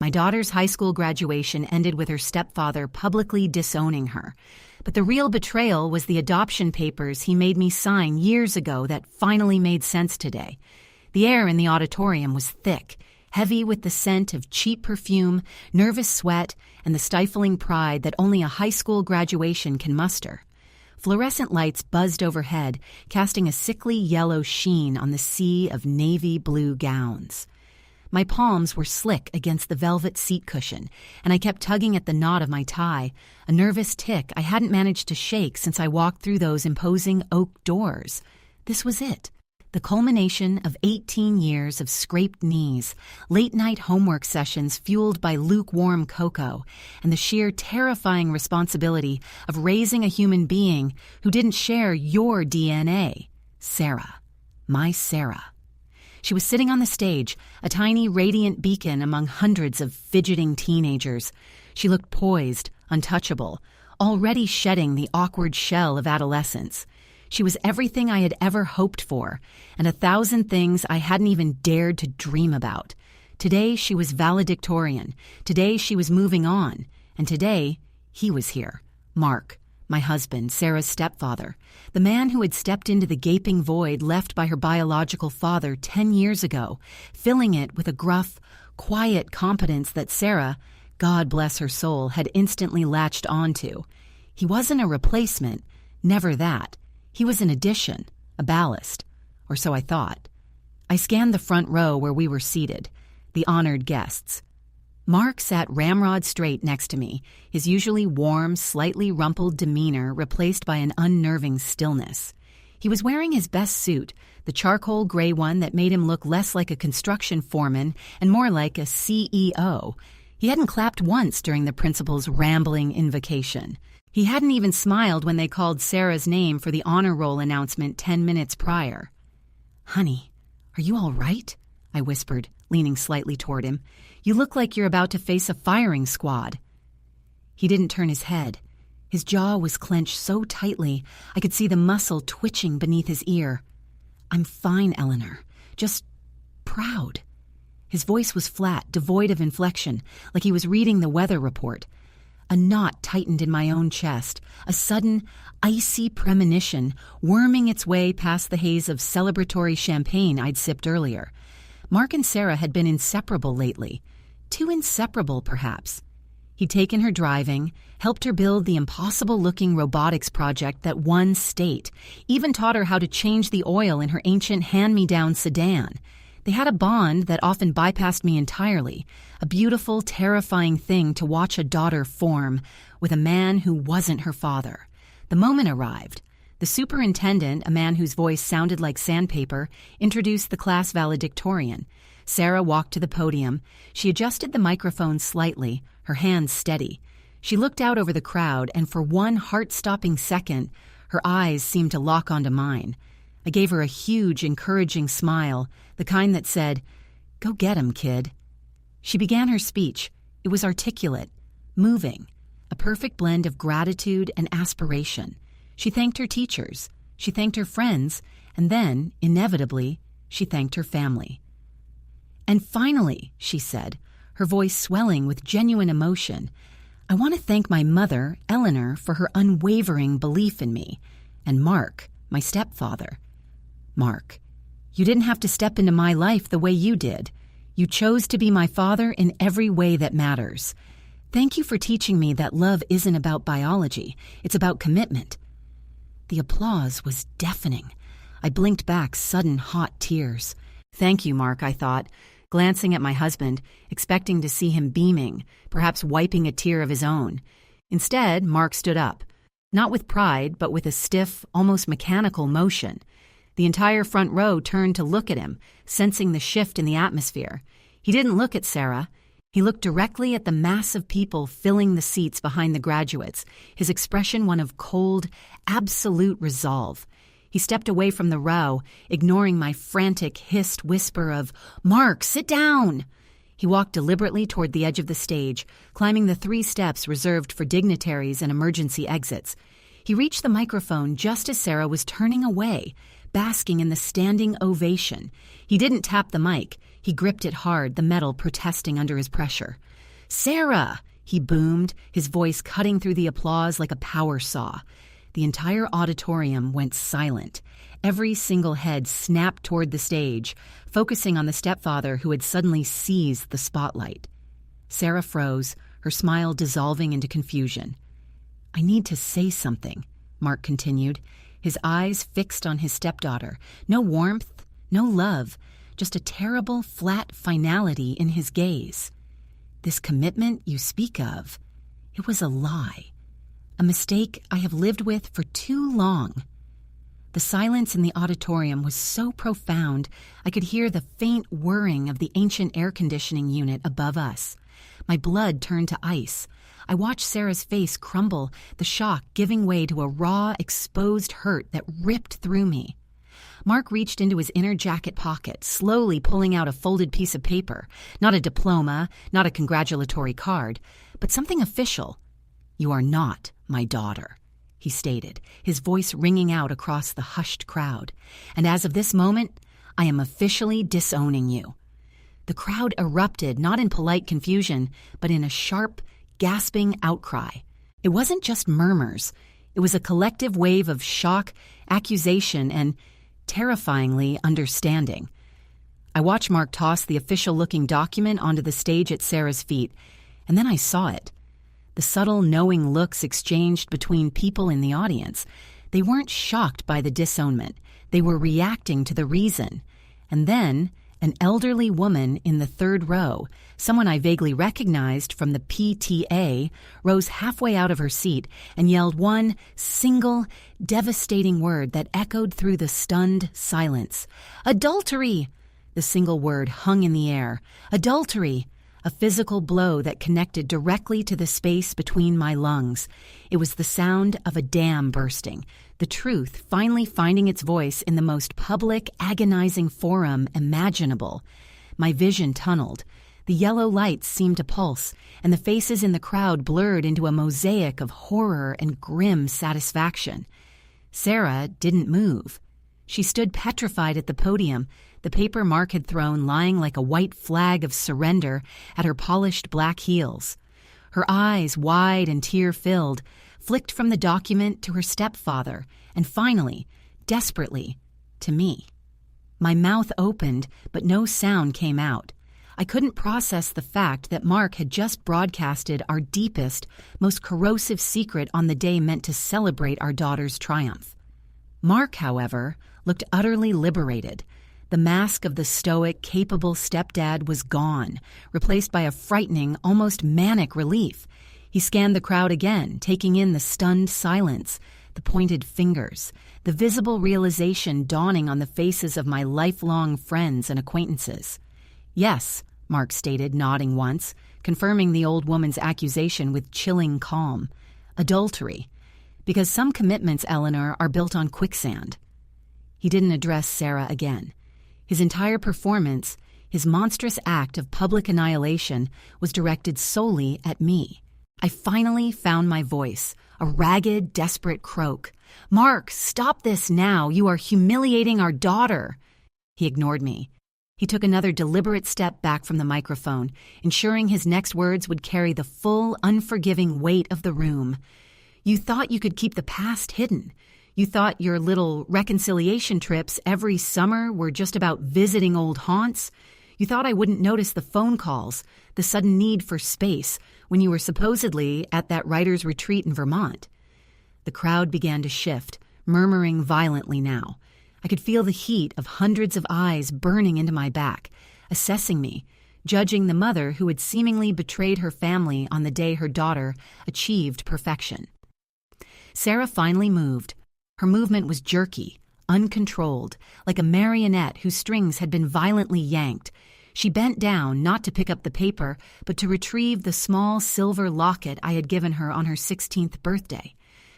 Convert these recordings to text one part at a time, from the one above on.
My daughter's high school graduation ended with her stepfather publicly disowning her. But the real betrayal was the adoption papers he made me sign years ago that finally made sense today. The air in the auditorium was thick, heavy with the scent of cheap perfume, nervous sweat, and the stifling pride that only a high school graduation can muster. Fluorescent lights buzzed overhead, casting a sickly yellow sheen on the sea of navy blue gowns. My palms were slick against the velvet seat cushion, and I kept tugging at the knot of my tie, a nervous tic I hadn't managed to shake since I walked through those imposing oak doors. This was it. The culmination of 18 years of scraped knees, late-night homework sessions fueled by lukewarm cocoa, and the sheer terrifying responsibility of raising a human being who didn't share your DNA. Sarah. My Sarah. She was sitting on the stage, a tiny radiant beacon among hundreds of fidgeting teenagers. She looked poised, untouchable, already shedding the awkward shell of adolescence. She was everything I had ever hoped for, and 1,000 things I hadn't even dared to dream about. Today she was valedictorian. Today she was moving on. And today he was here. Mark, my husband, Sarah's stepfather, the man who had stepped into the gaping void left by her biological father 10 years ago, filling it with a gruff, quiet competence that Sarah, God bless her soul, had instantly latched onto. He wasn't a replacement, never that. He was an addition, a ballast, or so I thought. I scanned the front row where we were seated, the honored guests. Mark sat ramrod straight next to me, his usually warm, slightly rumpled demeanor replaced by an unnerving stillness. He was wearing his best suit, the charcoal gray one that made him look less like a construction foreman and more like a CEO. He hadn't clapped once during the principal's rambling invocation. He hadn't even smiled when they called Sarah's name for the honor roll announcement 10 minutes prior. "Honey, are you all right?" I whispered, leaning slightly toward him. "You look like you're about to face a firing squad." He didn't turn his head. His jaw was clenched so tightly I could see the muscle twitching beneath his ear. "I'm fine, Eleanor. Just proud." His voice was flat, devoid of inflection, like he was reading the weather report. A knot tightened in my own chest, a sudden, icy premonition worming its way past the haze of celebratory champagne I'd sipped earlier. Mark and Sarah had been inseparable lately. Too inseparable, perhaps. He'd taken her driving, helped her build the impossible-looking robotics project that won state, even taught her how to change the oil in her ancient hand-me-down sedan. They had a bond that often bypassed me entirely, a beautiful, terrifying thing to watch a daughter form with a man who wasn't her father. The moment arrived. The superintendent, a man whose voice sounded like sandpaper, introduced the class valedictorian. Sarah walked to the podium. She adjusted the microphone slightly, her hands steady. She looked out over the crowd, and for one heart-stopping second, her eyes seemed to lock onto mine. I gave her a huge, encouraging smile, the kind that said, "Go get him, kid." She began her speech. It was articulate, moving, a perfect blend of gratitude and aspiration. She thanked her teachers, she thanked her friends, and then, inevitably, she thanked her family. "And finally," she said, her voice swelling with genuine emotion, "I want to thank my mother, Eleanor, for her unwavering belief in me, and Mark, my stepfather. Mark, you didn't have to step into my life the way you did. You chose to be my father in every way that matters. Thank you for teaching me that love isn't about biology, it's about commitment." The applause was deafening. I blinked back sudden hot tears. "Thank you, Mark," I thought, glancing at my husband, expecting to see him beaming, perhaps wiping a tear of his own. Instead, Mark stood up, not with pride, but with a stiff, almost mechanical motion. The entire front row turned to look at him, sensing the shift in the atmosphere. He didn't look at Sarah. He looked directly at the mass of people filling the seats behind the graduates, his expression one of cold, absolute resolve. He stepped away from the row, ignoring my frantic, hissed whisper of, "Mark, sit down!" He walked deliberately toward the edge of the stage, climbing the 3 steps reserved for dignitaries and emergency exits. He reached the microphone just as Sarah was turning away, basking in the standing ovation. He didn't tap the mic. He gripped it hard, the metal protesting under his pressure. "Sarah!" he boomed, his voice cutting through the applause like a power saw. The entire auditorium went silent. Every single head snapped toward the stage, focusing on the stepfather who had suddenly seized the spotlight. Sarah froze, her smile dissolving into confusion. "I need to say something," Mark continued, his eyes fixed on his stepdaughter. No warmth, no love, just a terrible, flat finality in his gaze. "This commitment you speak of, it was a lie. A mistake I have lived with for too long." The silence in the auditorium was so profound, I could hear the faint whirring of the ancient air conditioning unit above us. My blood turned to ice. I watched Sarah's face crumble, the shock giving way to a raw, exposed hurt that ripped through me. Mark reached into his inner jacket pocket, slowly pulling out a folded piece of paper. Not a diploma, not a congratulatory card, but something official. "You are not my daughter," he stated, his voice ringing out across the hushed crowd. "And as of this moment, I am officially disowning you." The crowd erupted, not in polite confusion, but in a sharp, gasping outcry. It wasn't just murmurs. It was a collective wave of shock, accusation, and terrifyingly understanding. I watched Mark toss the official-looking document onto the stage at Sarah's feet, and then I saw it. The subtle, knowing looks exchanged between people in the audience. They weren't shocked by the disownment. They were reacting to the reason. And then, an elderly woman in the third row, someone I vaguely recognized from the PTA, rose halfway out of her seat and yelled one single, devastating word that echoed through the stunned silence. "Adultery!" The single word hung in the air. Adultery! A physical blow that connected directly to the space between my lungs. It was the sound of a dam bursting, the truth finally finding its voice in the most public, agonizing forum imaginable. My vision tunneled. The yellow lights seemed to pulse, and the faces in the crowd blurred into a mosaic of horror and grim satisfaction. Sarah didn't move. She stood petrified at the podium, the paper Mark had thrown lying like a white flag of surrender at her polished black heels. Her eyes, wide and tear-filled, flicked from the document to her stepfather, and finally, desperately, to me. My mouth opened, but no sound came out. I couldn't process the fact that Mark had just broadcasted our deepest, most corrosive secret on the day meant to celebrate our daughter's triumph. Mark, however, looked utterly liberated. The mask of the stoic, capable stepdad was gone, replaced by a frightening, almost manic relief. He scanned the crowd again, taking in the stunned silence, the pointed fingers, the visible realization dawning on the faces of my lifelong friends and acquaintances. "Yes," Mark stated, nodding once, confirming the old woman's accusation with chilling calm. "Adultery. Because some commitments, Eleanor, are built on quicksand." He didn't address Sarah again. His entire performance, his monstrous act of public annihilation, was directed solely at me. I finally found my voice, a ragged, desperate croak. "Mark, stop this now. You are humiliating our daughter." He ignored me. He took another deliberate step back from the microphone, ensuring his next words would carry the full, unforgiving weight of the room. "You thought you could keep the past hidden. You thought your little reconciliation trips every summer were just about visiting old haunts. You thought I wouldn't notice the phone calls, the sudden need for space, when you were supposedly at that writer's retreat in Vermont." The crowd began to shift, murmuring violently now. I could feel the heat of hundreds of eyes burning into my back, assessing me, judging the mother who had seemingly betrayed her family on the day her daughter achieved perfection. Sarah finally moved. Her movement was jerky, uncontrolled, like a marionette whose strings had been violently yanked. She bent down, not to pick up the paper, but to retrieve the small silver locket I had given her on her 16th birthday.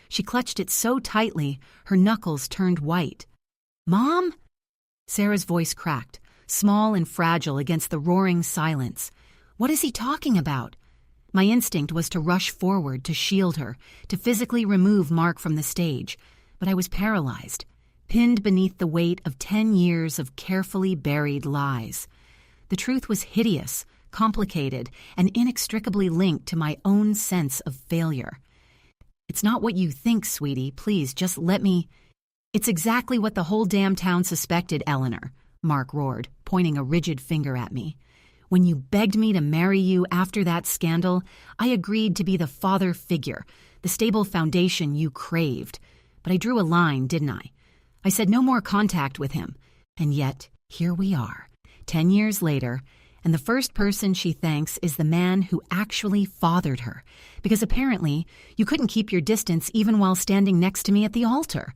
She clutched it so tightly, her knuckles turned white. "Mom?" Sarah's voice cracked, small and fragile against the roaring silence. "What is he talking about?" My instinct was to rush forward, to shield her, to physically remove Mark from the stage, but I was paralyzed, pinned beneath the weight of 10 years of carefully buried lies. The truth was hideous, complicated, and inextricably linked to my own sense of failure. "It's not what you think, sweetie. Please, just let me—" "It's exactly what the whole damn town suspected, Eleanor," Mark roared, pointing a rigid finger at me. "When you begged me to marry you after that scandal, I agreed to be the father figure, the stable foundation you craved. But I drew a line, didn't I? I said no more contact with him. And yet, here we are, 10 years later, and the first person she thanks is the man who actually fathered her, because apparently you couldn't keep your distance even while standing next to me at the altar."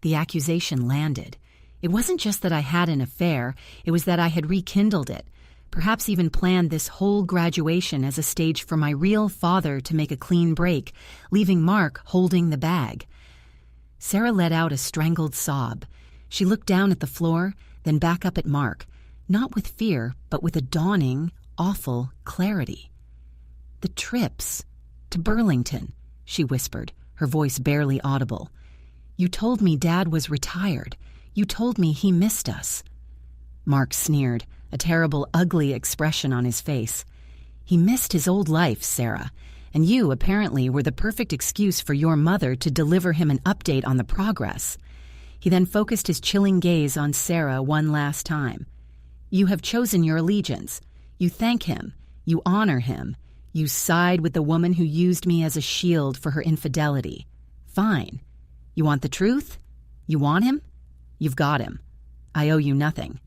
The accusation landed. It wasn't just that I had an affair, it was that I had rekindled it, perhaps even planned this whole graduation as a stage for my real father to make a clean break, leaving Mark holding the bag. Sarah let out a strangled sob. She looked down at the floor, then back up at Mark, not with fear, but with a dawning, awful clarity. "The trips to Burlington," she whispered, her voice barely audible. "You told me Dad was retired. You told me he missed us." Mark sneered, a terrible, ugly expression on his face. "He missed his old life, Sarah, and you apparently were the perfect excuse for your mother to deliver him an update on the progress." He then focused his chilling gaze on Sarah one last time. "You have chosen your allegiance. You thank him. You honor him. You side with the woman who used me as a shield for her infidelity. Fine. You want the truth? You want him? You've got him. I owe you nothing.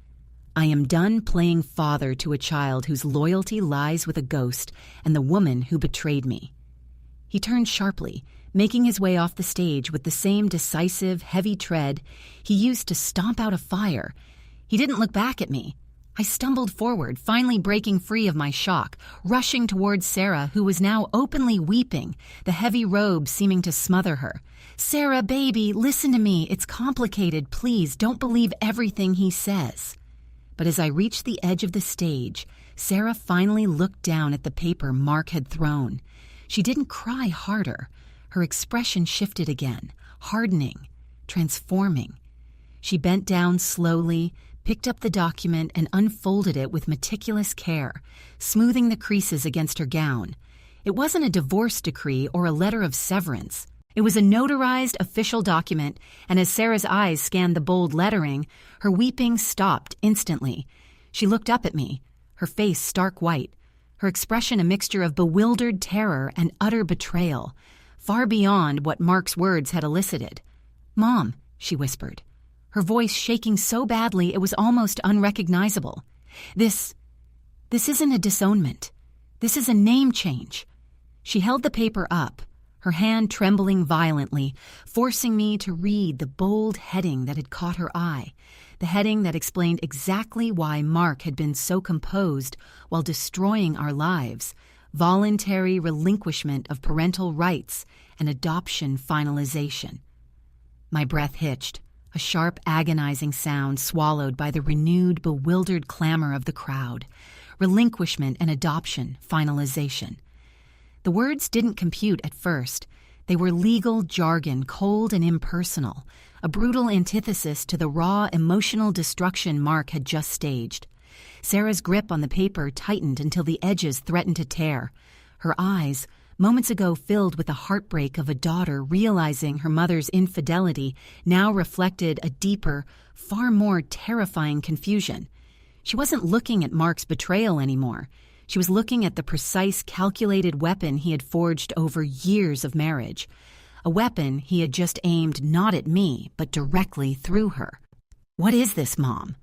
I am done playing father to a child whose loyalty lies with a ghost and the woman who betrayed me." He turned sharply, making his way off the stage with the same decisive, heavy tread he used to stomp out a fire. He didn't look back at me. I stumbled forward, finally breaking free of my shock, rushing towards Sarah, who was now openly weeping, the heavy robe seeming to smother her. "Sarah, baby, listen to me. It's complicated. Please, don't believe everything he says." But as I reached the edge of the stage, Sarah finally looked down at the paper Mark had thrown. She didn't cry harder. Her expression shifted again, hardening, transforming. She bent down slowly, picked up the document, and unfolded it with meticulous care, smoothing the creases against her gown. It wasn't a divorce decree or a letter of severance. It was a notarized official document, and as Sarah's eyes scanned the bold lettering, her weeping stopped instantly. She looked up at me, her face stark white, her expression a mixture of bewildered terror and utter betrayal, far beyond what Mark's words had elicited. "Mom," she whispered, her voice shaking so badly it was almost unrecognizable. This isn't a disownment. This is a name change." She held the paper up, her hand trembling violently, forcing me to read the bold heading that had caught her eye, the heading that explained exactly why Mark had been so composed while destroying our lives: voluntary relinquishment of parental rights and adoption finalization. My breath hitched, a sharp, agonizing sound swallowed by the renewed, bewildered clamor of the crowd. Relinquishment and adoption finalization. The words didn't compute at first. They were legal jargon, cold and impersonal, a brutal antithesis to the raw, emotional destruction Mark had just staged. Sarah's grip on the paper tightened until the edges threatened to tear. Her eyes, moments ago filled with the heartbreak of a daughter realizing her mother's infidelity, now reflected a deeper, far more terrifying confusion. She wasn't looking at Mark's betrayal anymore. She was looking at the precise, calculated weapon he had forged over years of marriage. A weapon he had just aimed not at me, but directly through her. "What is this, Mom?"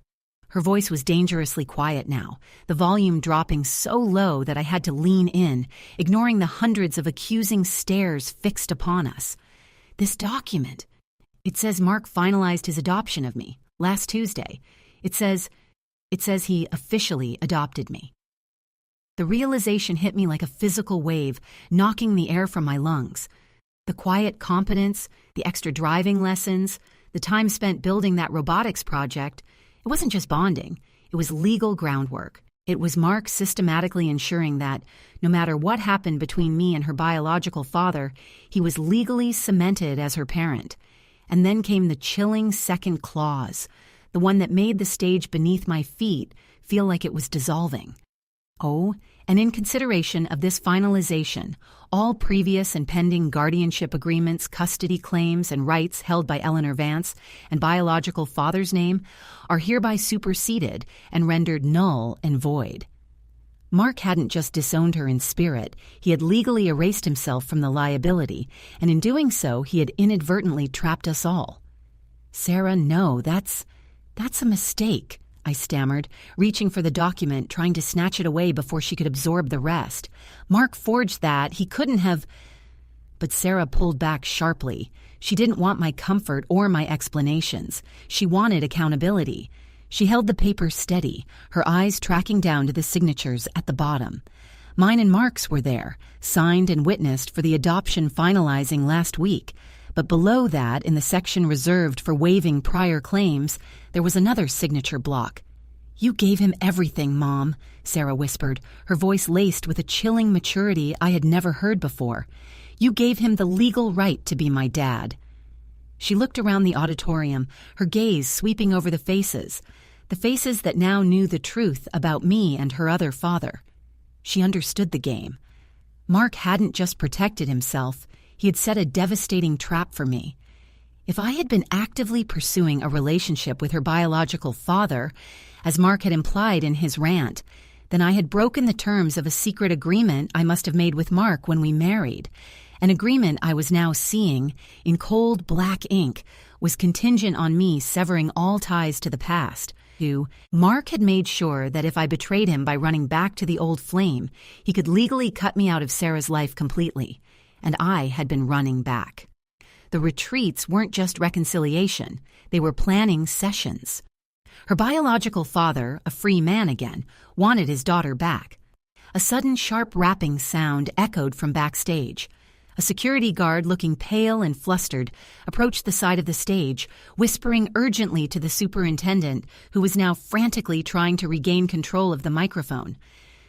Her voice was dangerously quiet now, the volume dropping so low that I had to lean in, ignoring the hundreds of accusing stares fixed upon us. "This document. It says Mark finalized his adoption of me last Tuesday. It says he officially adopted me." The realization hit me like a physical wave, knocking the air from my lungs. The quiet competence, the extra driving lessons, the time spent building that robotics project, it wasn't just bonding, it was legal groundwork. It was Mark systematically ensuring that, no matter what happened between me and her biological father, he was legally cemented as her parent. And then came the chilling second clause, the one that made the stage beneath my feet feel like it was dissolving. Oh, and in consideration of this finalization, all previous and pending guardianship agreements, custody claims, and rights held by Eleanor Vance and biological father's name are hereby superseded and rendered null and void. Mark hadn't just disowned her in spirit, he had legally erased himself from the liability, and in doing so, he had inadvertently trapped us all. Sarah, no, that's a mistake, I stammered, reaching for the document, trying to snatch it away before she could absorb the rest. Mark forged that. He couldn't have... But Sarah pulled back sharply. She didn't want my comfort or my explanations. She wanted accountability. She held the paper steady, her eyes tracking down to the signatures at the bottom. Mine and Mark's were there, signed and witnessed for the adoption finalizing last week. But below that, in the section reserved for waiving prior claims, there was another signature block. "You gave him everything, Mom," Sarah whispered, her voice laced with a chilling maturity I had never heard before. "You gave him the legal right to be my dad." She looked around the auditorium, her gaze sweeping over the faces that now knew the truth about me and her other father. She understood the game. Mark hadn't just protected himself, he had set a devastating trap for me. If I had been actively pursuing a relationship with her biological father, as Mark had implied in his rant, then I had broken the terms of a secret agreement I must have made with Mark when we married. An agreement I was now seeing, in cold black ink, was contingent on me severing all ties to the past. Mark had made sure that if I betrayed him by running back to the old flame, he could legally cut me out of Sarah's life completely. And I had been running back. The retreats weren't just reconciliation, they were planning sessions. Her biological father, a free man again, wanted his daughter back. A sudden sharp rapping sound echoed from backstage. A security guard, looking pale and flustered, approached the side of the stage, whispering urgently to the superintendent, who was now frantically trying to regain control of the microphone.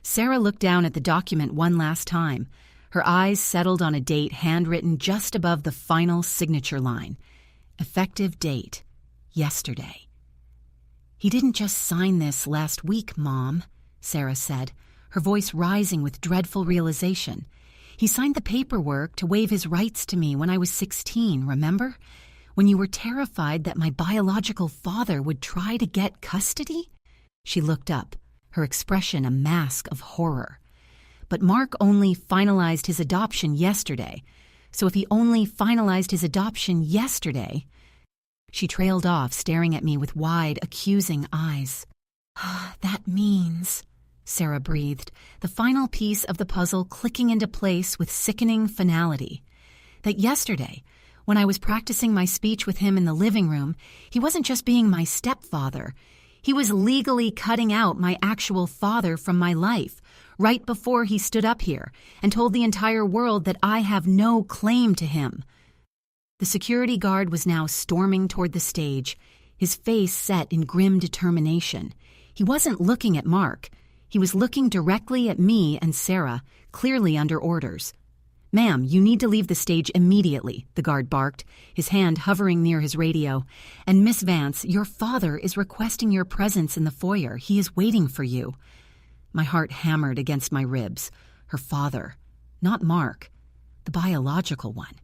Sarah looked down at the document one last time. Her eyes settled on a date handwritten just above the final signature line. Effective date, yesterday. "He didn't just sign this last week, Mom," Sarah said, her voice rising with dreadful realization. "He signed the paperwork to waive his rights to me when I was 16, remember? When you were terrified that my biological father would try to get custody?" She looked up, her expression a mask of horror. "But Mark only finalized his adoption yesterday. So if he only finalized his adoption yesterday..." She trailed off, staring at me with wide, accusing eyes. "That means..." Sarah breathed, the final piece of the puzzle clicking into place with sickening finality. "That yesterday, when I was practicing my speech with him in the living room, he wasn't just being my stepfather. He was legally cutting out my actual father from my life, right before he stood up here and told the entire world that I have no claim to him." The security guard was now storming toward the stage, his face set in grim determination. He wasn't looking at Mark. He was looking directly at me and Sarah, clearly under orders. "Ma'am, you need to leave the stage immediately," the guard barked, his hand hovering near his radio. "And Miss Vance, your father is requesting your presence in the foyer. He is waiting for you." My heart hammered against my ribs. Her father. Not Mark. The biological one.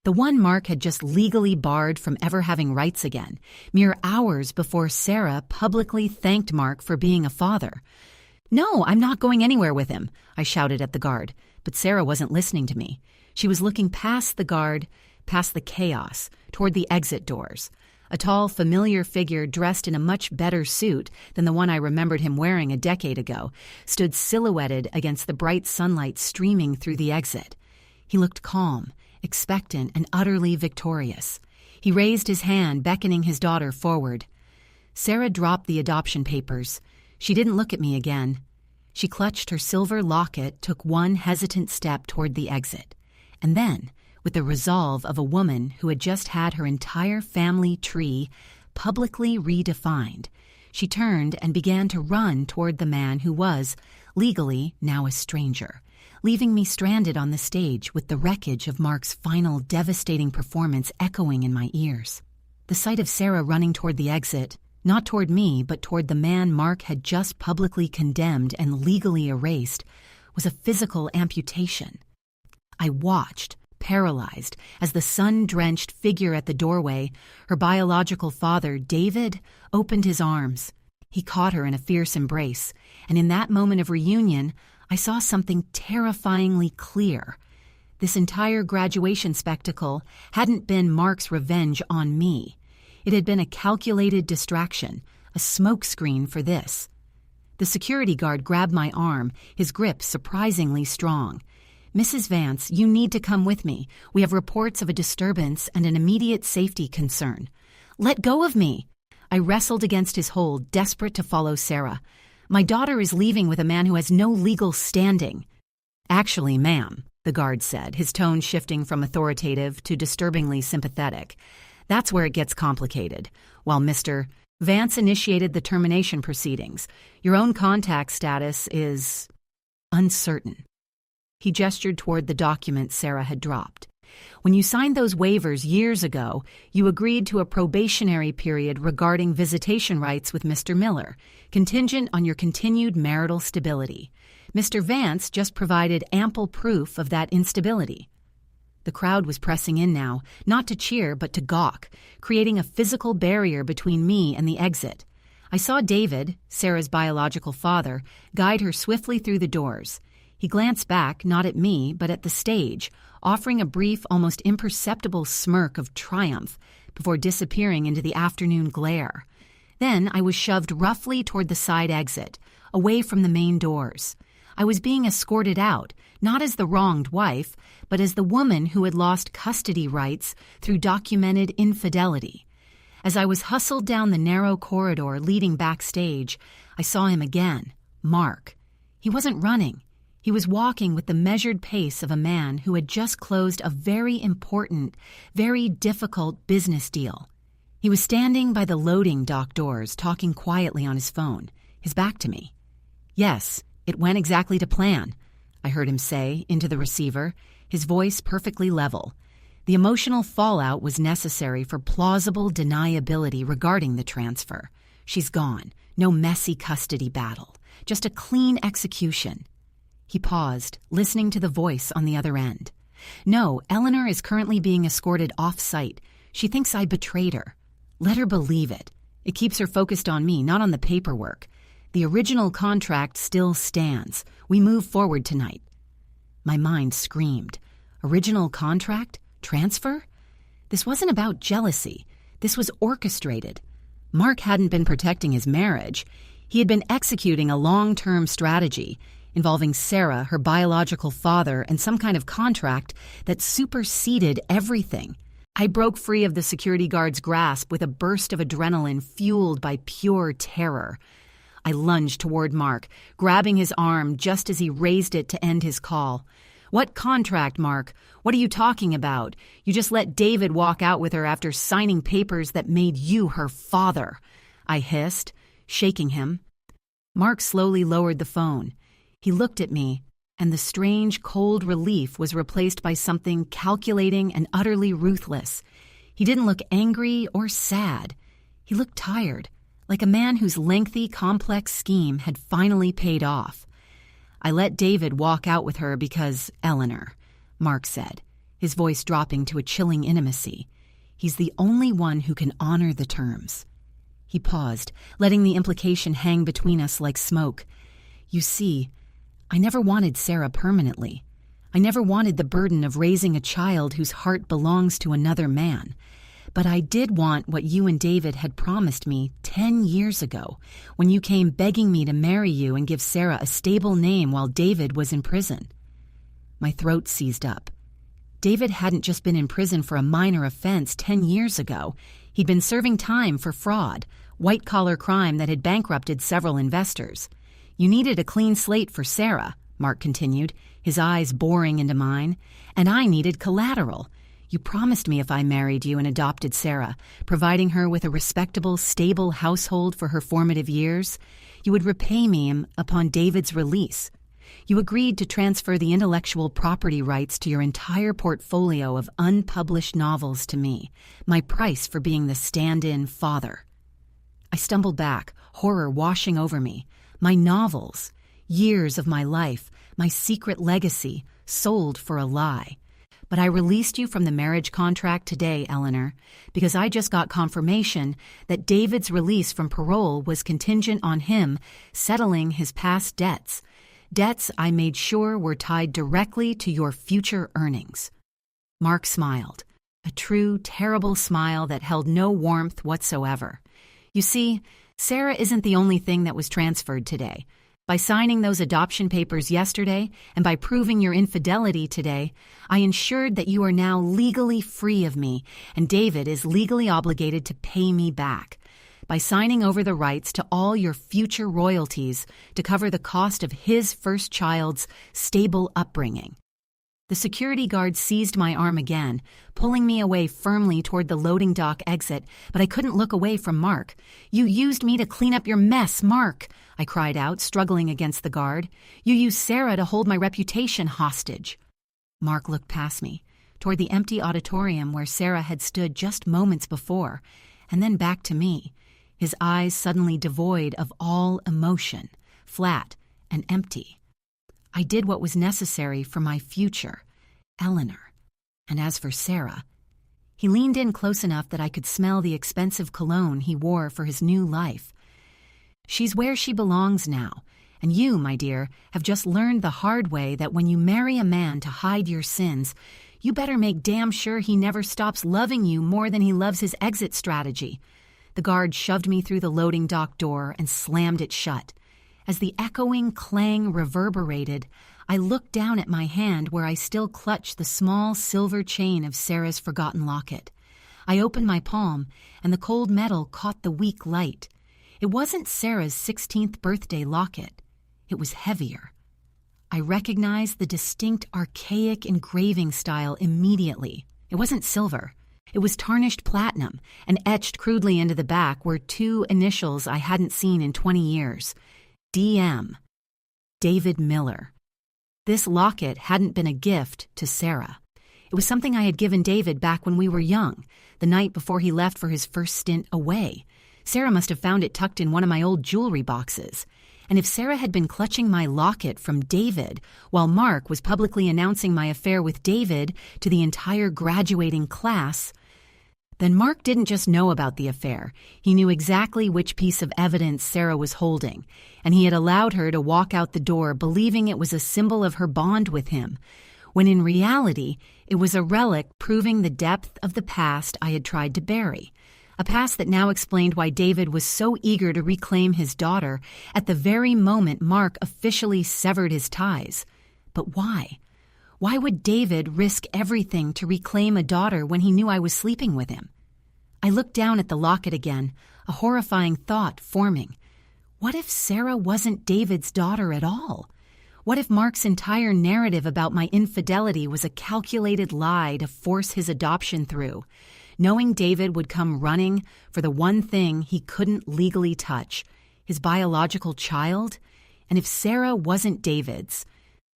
The one Mark had just legally barred from ever having rights again, mere hours before Sarah publicly thanked Mark for being a father. "No, I'm not going anywhere with him," I shouted at the guard, but Sarah wasn't listening to me. She was looking past the guard, past the chaos, toward the exit doors. A tall, familiar figure dressed in a much better suit than the one I remembered him wearing a decade ago stood silhouetted against the bright sunlight streaming through the exit. He looked calm, expectant, and utterly victorious. He raised his hand, beckoning his daughter forward. Sarah dropped the adoption papers. She didn't look at me again. She clutched her silver locket, took one hesitant step toward the exit, and then, with the resolve of a woman who had just had her entire family tree publicly redefined, she turned and began to run toward the man who was, legally, now a stranger, leaving me stranded on the stage with the wreckage of Mark's final devastating performance echoing in my ears. The sight of Sarah running toward the exit not toward me, but toward the man Mark had just publicly condemned and legally erased, was a physical amputation. I watched, paralyzed, as the sun-drenched figure at the doorway, her biological father, David, opened his arms. He caught her in a fierce embrace, and in that moment of reunion, I saw something terrifyingly clear. This entire graduation spectacle hadn't been Mark's revenge on me. It had been a calculated distraction, a smokescreen for this. The security guard grabbed my arm, his grip surprisingly strong. "Mrs. Vance, you need to come with me. We have reports of a disturbance and an immediate safety concern." "Let go of me!" I wrestled against his hold, desperate to follow Sarah. "My daughter is leaving with a man who has no legal standing." "Actually, ma'am," the guard said, his tone shifting from authoritative to disturbingly sympathetic. "That's where it gets complicated. While Mr. Vance initiated the termination proceedings, your own contact status is uncertain." He gestured toward the document Sarah had dropped. "When you signed those waivers years ago, you agreed to a probationary period regarding visitation rights with Mr. Miller, contingent on your continued marital stability. Mr. Vance just provided ample proof of that instability." The crowd was pressing in now, not to cheer but to gawk, creating a physical barrier between me and the exit. I saw David, Sarah's biological father, guide her swiftly through the doors. He glanced back, not at me, but at the stage, offering a brief, almost imperceptible smirk of triumph before disappearing into the afternoon glare. Then I was shoved roughly toward the side exit, away from the main doors. I was being escorted out, not as the wronged wife, but as the woman who had lost custody rights through documented infidelity. As I was hustled down the narrow corridor leading backstage, I saw him again, Mark. He wasn't running. He was walking with the measured pace of a man who had just closed a very important, very difficult business deal. He was standing by the loading dock doors, talking quietly on his phone, his back to me. "Yes, it went exactly to plan," I heard him say into the receiver, his voice perfectly level. The emotional fallout was necessary for plausible deniability regarding the transfer. She's gone. No messy custody battle. Just a clean execution. He paused, listening to the voice on the other end. "No, Eleanor is currently being escorted off-site. She thinks I betrayed her. Let her believe it. It keeps her focused on me, not on the paperwork. The original contract still stands. We move forward tonight." My mind screamed. Original contract? Transfer? This wasn't about jealousy. This was orchestrated. Mark hadn't been protecting his marriage. He had been executing a long-term strategy involving Sarah, her biological father, and some kind of contract that superseded everything. I broke free of the security guard's grasp with a burst of adrenaline fueled by pure terror. I lunged toward Mark, grabbing his arm just as he raised it to end his call. "What contract, Mark? What are you talking about? You just let David walk out with her after signing papers that made you her father," I hissed, shaking him. Mark slowly lowered the phone. He looked at me, and the strange, cold relief was replaced by something calculating and utterly ruthless. He didn't look angry or sad. He looked tired, like a man whose lengthy, complex scheme had finally paid off. "I let David walk out with her because Eleanor," Mark said, his voice dropping to a chilling intimacy. "He's the only one who can honor the terms." He paused, letting the implication hang between us like smoke. "You see, I never wanted Sarah permanently. I never wanted the burden of raising a child whose heart belongs to another man. But I did want what you and David had promised me 10 years ago, when you came begging me to marry you and give Sarah a stable name while David was in prison." My throat seized up. David hadn't just been in prison for a minor offense 10 years ago. He'd been serving time for fraud, white-collar crime that had bankrupted several investors. "You needed a clean slate for Sarah," Mark continued, his eyes boring into mine, "and I needed collateral. You promised me if I married you and adopted Sarah, providing her with a respectable, stable household for her formative years, you would repay me upon David's release. You agreed to transfer the intellectual property rights to your entire portfolio of unpublished novels to me, my price for being the stand-in father." I stumbled back, horror washing over me. My novels, years of my life, my secret legacy, sold for a lie. But I released you from the marriage contract today, Eleanor, because I just got confirmation that David's release from parole was contingent on him settling his past debts. Debts I made sure were tied directly to your future earnings. Mark smiled, a true, terrible smile that held no warmth whatsoever. You see, Sarah isn't the only thing that was transferred today. By signing those adoption papers yesterday and by proving your infidelity today, I ensured that you are now legally free of me, and David is legally obligated to pay me back. By signing over the rights to all your future royalties to cover the cost of his first child's stable upbringing. The security guard seized my arm again, pulling me away firmly toward the loading dock exit, but I couldn't look away from Mark. "You used me to clean up your mess, Mark," I cried out, struggling against the guard. "You used Sarah to hold my reputation hostage." Mark looked past me, toward the empty auditorium where Sarah had stood just moments before, and then back to me, his eyes suddenly devoid of all emotion, flat and empty. I did what was necessary for my future, Eleanor. And as for Sarah, he leaned in close enough that I could smell the expensive cologne he wore for his new life. "She's where she belongs now, and you, my dear, have just learned the hard way that when you marry a man to hide your sins, you better make damn sure he never stops loving you more than he loves his exit strategy." The guard shoved me through the loading dock door and slammed it shut. As the echoing clang reverberated, I looked down at my hand where I still clutched the small silver chain of Sarah's forgotten locket. I opened my palm, and the cold metal caught the weak light. It wasn't Sarah's 16th birthday locket. It was heavier. I recognized the distinct archaic engraving style immediately. It wasn't silver. It was tarnished platinum, and etched crudely into the back were two initials I hadn't seen in 20 years. DM. David Miller. This locket hadn't been a gift to Sarah. It was something I had given David back when we were young, the night before he left for his first stint away. Sarah must have found it tucked in one of my old jewelry boxes. And if Sarah had been clutching my locket from David while Mark was publicly announcing my affair with David to the entire graduating class, then Mark didn't just know about the affair. He knew exactly which piece of evidence Sarah was holding, and he had allowed her to walk out the door believing it was a symbol of her bond with him, when in reality it was a relic proving the depth of the past I had tried to bury, a past that now explained why David was so eager to reclaim his daughter at the very moment Mark officially severed his ties. But why? Why would David risk everything to reclaim a daughter when he knew I was sleeping with him? I looked down at the locket again, a horrifying thought forming. What if Sarah wasn't David's daughter at all? What if Mark's entire narrative about my infidelity was a calculated lie to force his adoption through, knowing David would come running for the one thing he couldn't legally touch, his biological child? And if Sarah wasn't David's,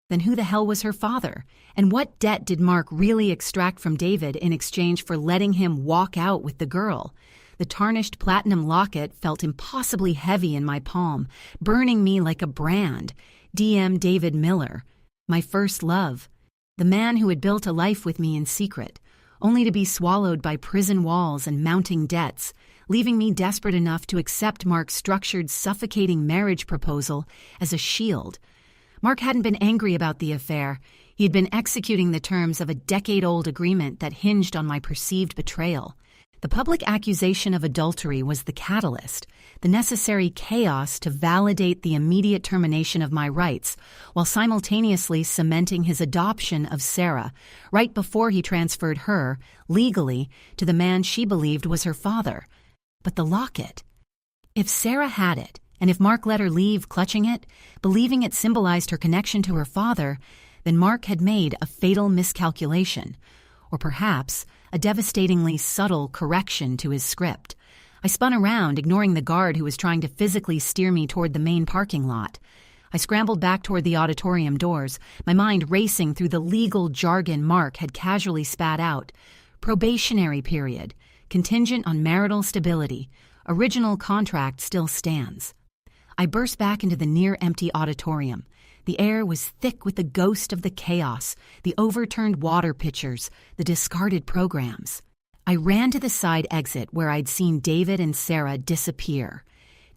then who the hell was her father? And what debt did Mark really extract from David in exchange for letting him walk out with the girl? The tarnished platinum locket felt impossibly heavy in my palm, burning me like a brand. DM David Miller, my first love, the man who had built a life with me in secret, only to be swallowed by prison walls and mounting debts, leaving me desperate enough to accept Mark's structured, suffocating marriage proposal as a shield. Mark hadn't been angry about the affair. He had been executing the terms of a decade-old agreement that hinged on my perceived betrayal. The public accusation of adultery was the catalyst, the necessary chaos to validate the immediate termination of my rights, while simultaneously cementing his adoption of Sarah, right before he transferred her, legally, to the man she believed was her father. But the locket. If Sarah had it, and if Mark let her leave clutching it, believing it symbolized her connection to her father, then Mark had made a fatal miscalculation, or perhaps a devastatingly subtle correction to his script. I spun around, ignoring the guard who was trying to physically steer me toward the main parking lot. I scrambled back toward the auditorium doors, my mind racing through the legal jargon Mark had casually spat out. Probationary period, contingent on marital stability, Original contract still stands. I burst back into the near-empty auditorium. The air was thick with the ghost of the chaos, the overturned water pitchers, the discarded programs. I ran to the side exit where I'd seen David and Sarah disappear.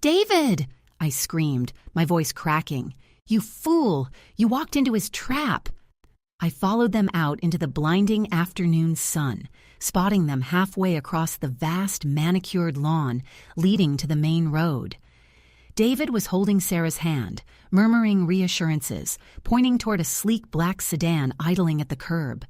"David!" I screamed, my voice cracking. "You fool! You walked into his trap!" I followed them out into the blinding afternoon sun, spotting them halfway across the vast manicured lawn leading to the main road. David was holding Sarah's hand, murmuring reassurances, pointing toward a sleek black sedan idling at the curb.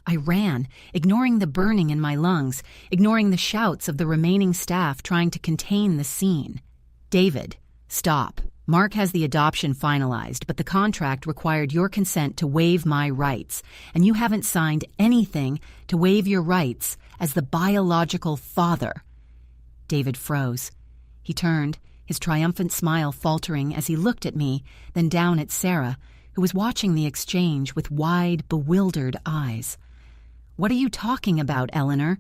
I ran, ignoring the burning in my lungs, ignoring the shouts of the remaining staff trying to contain the scene. "David, stop. Mark has the adoption finalized, but the contract required your consent to waive my rights, and you haven't signed anything to waive your rights as the biological father." David froze. He turned, his triumphant smile faltering as he looked at me, then down at Sarah, who was watching the exchange with wide, bewildered eyes. "What are you talking about, Eleanor?"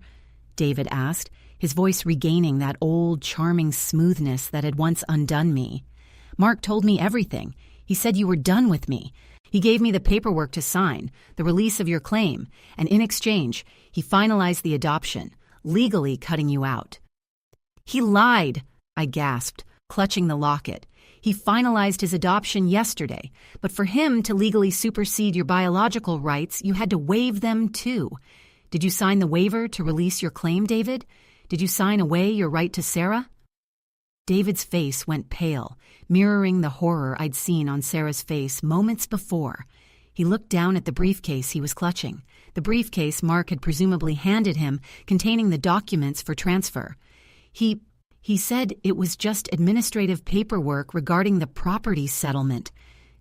David asked, his voice regaining that old, charming smoothness that had once undone me. "Mark told me everything. He said you were done with me. He gave me the paperwork to sign, the release of your claim, and in exchange, he finalized the adoption, legally cutting you out." "He lied," I gasped, clutching the locket. "He finalized his adoption yesterday, but for him to legally supersede your biological rights, you had to waive them too. Did you sign the waiver to release your claim, David? Did you sign away your right to Sarah?" David's face went pale, mirroring the horror I'd seen on Sarah's face moments before. He looked down at the briefcase he was clutching, the briefcase Mark had presumably handed him containing the documents for transfer. He said it was just administrative paperwork regarding the property settlement,"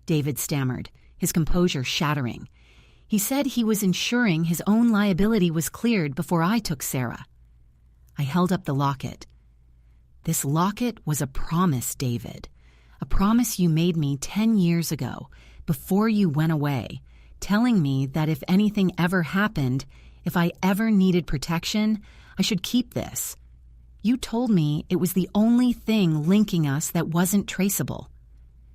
David stammered, his composure shattering. "He said he was ensuring his own liability was cleared before I took Sarah." I held up the locket. "This locket was a promise, David. A promise you made me 10 years ago, before you went away, telling me that if anything ever happened, if I ever needed protection, I should keep this. You told me it was the only thing linking us that wasn't traceable."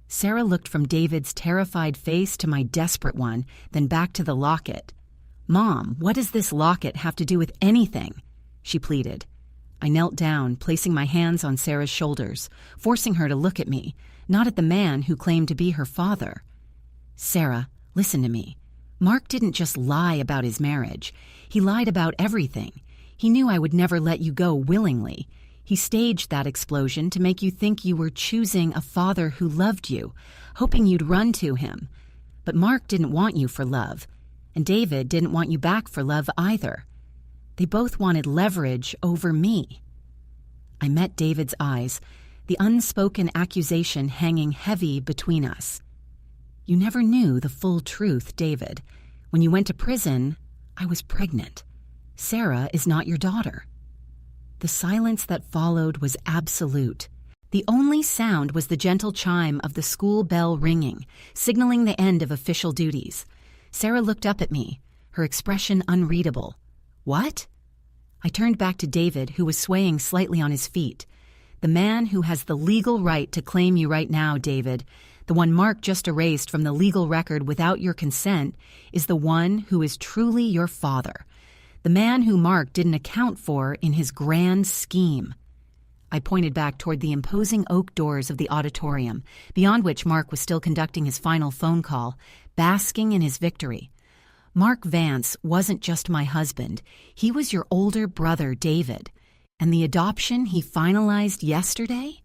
Sarah looked from David's terrified face to my desperate one, then back to the locket. "Mom, what does this locket have to do with anything?" she pleaded. I knelt down, placing my hands on Sarah's shoulders, forcing her to look at me, not at the man who claimed to be her father. "Sarah, listen to me. Mark didn't just lie about his marriage. He lied about everything. He knew I would never let you go willingly. He staged that explosion to make you think you were choosing a father who loved you, hoping you'd run to him. But Mark didn't want you for love, and David didn't want you back for love either. They both wanted leverage over me." I met David's eyes, the unspoken accusation hanging heavy between us. "You never knew the full truth, David. When you went to prison, I was pregnant. Sarah is not your daughter." The silence that followed was absolute. The only sound was the gentle chime of the school bell ringing, signaling the end of official duties. Sarah looked up at me, her expression unreadable. "What?" I turned back to David, who was swaying slightly on his feet. "The man who has the legal right to claim you right now, David, the one Mark just erased from the legal record without your consent, is the one who is truly your father. The man who Mark didn't account for in his grand scheme." I pointed back toward the imposing oak doors of the auditorium, beyond which Mark was still conducting his final phone call, basking in his victory. "Mark Vance wasn't just my husband. He was your older brother, David. And the adoption he finalized yesterday?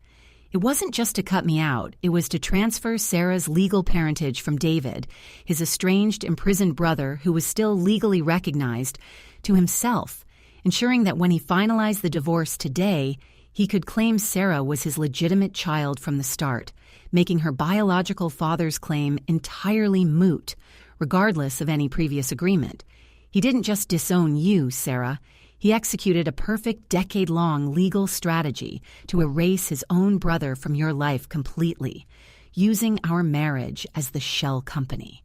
It wasn't just to cut me out. It was to transfer Sarah's legal parentage from David, his estranged, imprisoned brother who was still legally recognized, to himself, ensuring that when he finalized the divorce today, he could claim Sarah was his legitimate child from the start, making her biological father's claim entirely moot, regardless of any previous agreement. He didn't just disown you, Sarah. He executed a perfect decade-long legal strategy to erase his own brother from your life completely, using our marriage as the shell company.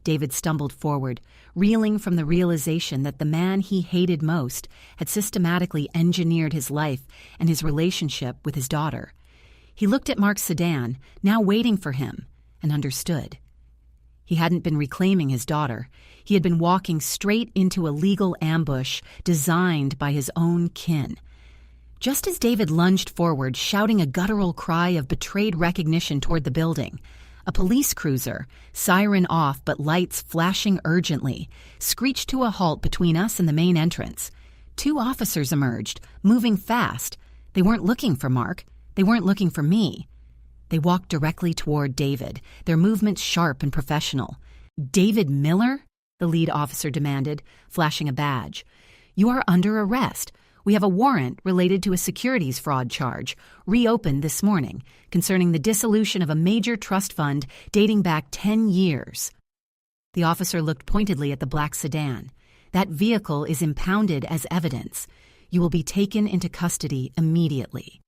David stumbled forward, reeling from the realization that the man he hated most had systematically engineered his life and his relationship with his daughter. He looked at Mark's sedan, now waiting for him, and understood. He hadn't been reclaiming his daughter. He had been walking straight into a legal ambush designed by his own kin. Just as David lunged forward, shouting a guttural cry of betrayed recognition toward the building, a police cruiser, siren off but lights flashing urgently, screeched to a halt between us and the main entrance. 2 officers emerged, moving fast. They weren't looking for Mark. They weren't looking for me. They walked directly toward David, their movements sharp and professional. "David Miller?" the lead officer demanded, flashing a badge. "You are under arrest. We have a warrant related to a securities fraud charge, reopened this morning, concerning the dissolution of a major trust fund dating back 10 years. The officer looked pointedly at the black sedan. "That vehicle is impounded as evidence. You will be taken into custody immediately."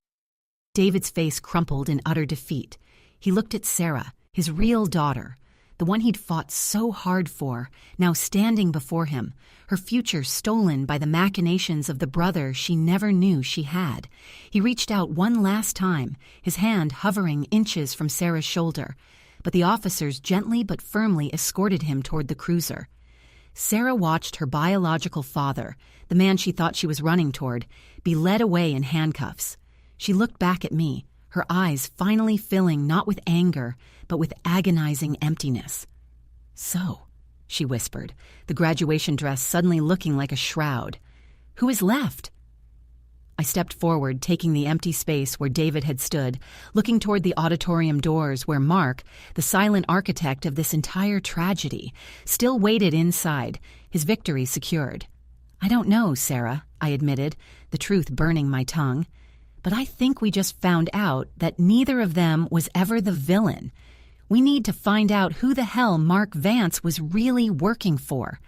David's face crumpled in utter defeat. He looked at Sarah, his real daughter, the one he'd fought so hard for, now standing before him, her future stolen by the machinations of the brother she never knew she had. He reached out one last time, his hand hovering inches from Sarah's shoulder, but the officers gently but firmly escorted him toward the cruiser. Sarah watched her biological father, the man she thought she was running toward, be led away in handcuffs. She looked back at me, her eyes finally filling not with anger, but with agonizing emptiness. "So," she whispered, the graduation dress suddenly looking like a shroud. "Who is left?" I stepped forward, taking the empty space where David had stood, looking toward the auditorium doors where Mark, the silent architect of this entire tragedy, still waited inside, his victory secured. "I don't know, Sarah," I admitted, the truth burning my tongue. "But I think we just found out that neither of them was ever the villain. We need to find out who the hell Mark Vance was really working for."